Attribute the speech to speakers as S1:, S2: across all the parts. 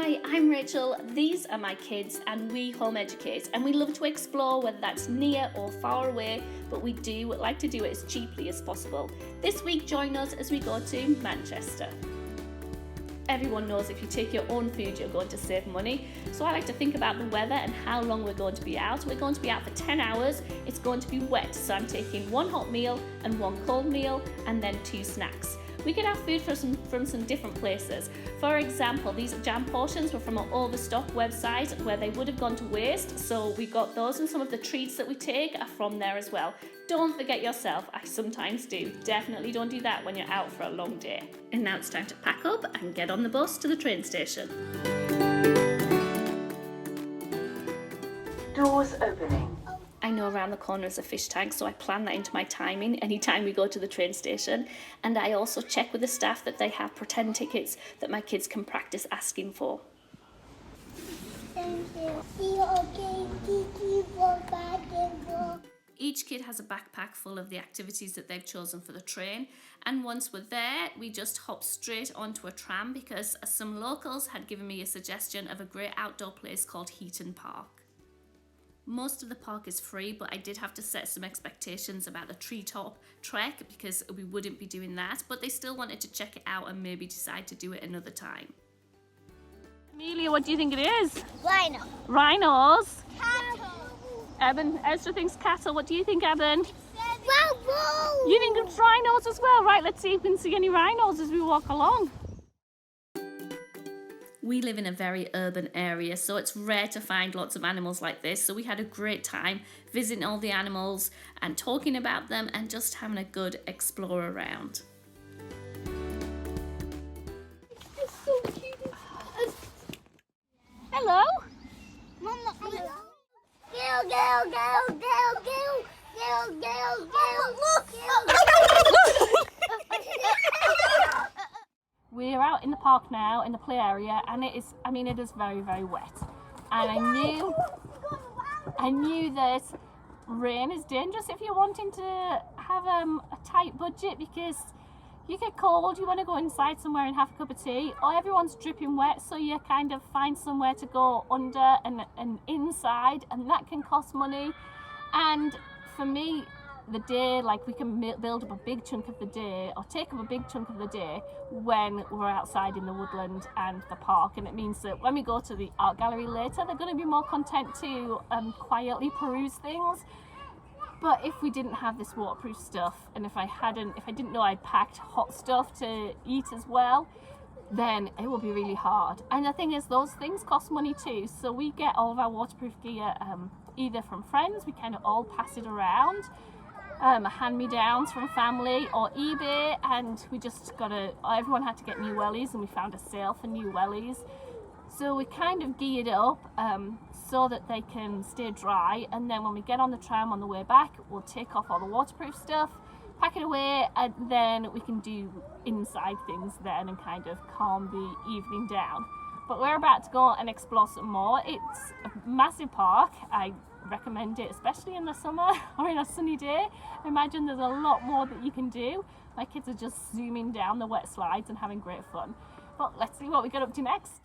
S1: Hi, I'm Rachel, these are my kids and we home educate, and we love to explore whether that's near or far away, but we do like to do it as cheaply as possible. This week join us as we go to Manchester. Everyone knows if you take your own food you're going to save money, so I like to think about the weather and how long we're going to be out. We're going to be out for 10 hours, it's going to be wet, so I'm taking one hot meal and one cold meal and then 2 snacks. We get our food from some different places. For example, these jam portions were from an Overstock website where they would have gone to waste, so we got those, and some of the treats that we take are from there as well. Don't forget yourself, I sometimes do. Definitely don't do that when you're out for a long day. And now it's time to pack up and get on the bus to the train station.
S2: Doors opening.
S1: I know around the corner is a fish tank, so I plan that into my timing anytime we go to the train station. And I also check with the staff that they have pretend tickets that my kids can practice asking for. Each kid has a backpack full of the activities that they've chosen for the train, and once we're there we just hop straight onto a tram because some locals had given me a suggestion of a great outdoor place called Heaton Park. Most of the park is free, but I did have to set some expectations about the treetop trek because we wouldn't be doing that, but they still wanted to check it out and maybe decide to do it another time. Amelia, what do you think it is?
S3: Rhino.
S1: Rhinos?
S3: Cattle.
S1: Eben, Esther thinks cattle. What do you think, Eben?
S3: Rhinos.
S1: You think it's rhinos as well? Right, let's see if we can see any rhinos as we walk along. We live in a very urban area, so it's rare to find lots of animals like this. So we had a great time visiting all the animals and talking about them and just having a good explore around.
S3: It's so cute.
S1: Hello.
S3: Mama, hello.
S1: We're out in the park now, in the play area, and it is very, very wet. And I knew that rain is dangerous if you're wanting to have a tight budget, because you get cold, you want to go inside somewhere and have a cup of tea, or everyone's dripping wet, so you kind of find somewhere to go under and inside, and that can cost money. And for me, the day, like, we can build up a big chunk of the day or take up a big chunk of the day when we're outside in the woodland and the park, and it means that when we go to the art gallery later they're going to be more content to quietly peruse things. But if we didn't have this waterproof stuff, and if I didn't know I'd packed hot stuff to eat as well, then it will be really hard. And the thing is, those things cost money too, so we get all of our waterproof gear either from friends, we kind of all pass it around, hand-me-downs from family, or eBay, and everyone had to get new wellies, and we found a sale for new wellies. So we kind of geared it up so that they can stay dry, and then when we get on the tram on the way back, we'll take off all the waterproof stuff, pack it away, and then we can do inside things then and kind of calm the evening down. But we're about to go and explore some more. It's a massive park. I recommend it, especially in the summer or in a sunny day. I imagine there's a lot more that you can do. My kids are just zooming down the wet slides and having great fun. But let's see what we get up to next.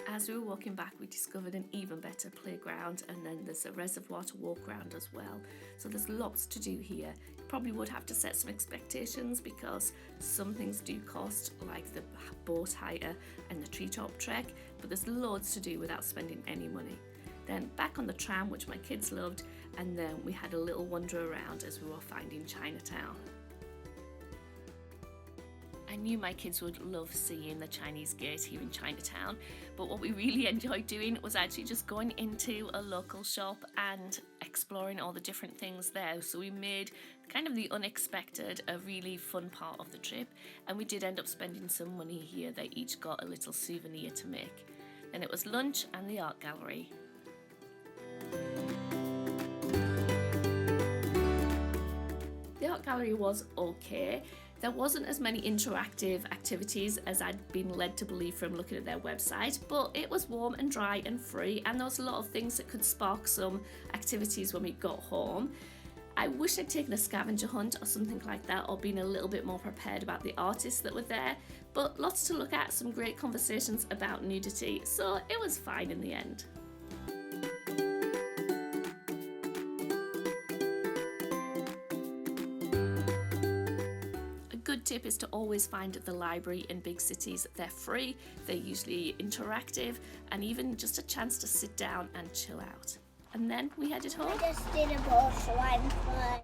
S1: As we were walking back, we discovered an even better playground, and then there's a reservoir to walk around as well. So there's lots to do here. You probably would have to set some expectations because some things do cost, like the boat hire and the treetop trek, but there's loads to do without spending any money. Then back on the tram, which my kids loved, and then we had a little wander around as we were finding Chinatown. I knew my kids would love seeing the Chinese gate here in Chinatown, but what we really enjoyed doing was actually just going into a local shop and exploring all the different things there. So we made kind of the unexpected a really fun part of the trip, and we did end up spending some money here. They each got a little souvenir to make. Then it was lunch and the art gallery. The art gallery was okay. There wasn't as many interactive activities as I'd been led to believe from looking at their website, but it was warm and dry and free, and there was a lot of things that could spark some activities when we got home. I wish I'd taken a scavenger hunt or something like that, or been a little bit more prepared about the artists that were there, but lots to look at, some great conversations about nudity, so it was fine in the end. A good tip is to always find the library in big cities. They're free, they're usually interactive, and even just a chance to sit down and chill out. And then we headed home.
S3: I just did a ball slime play.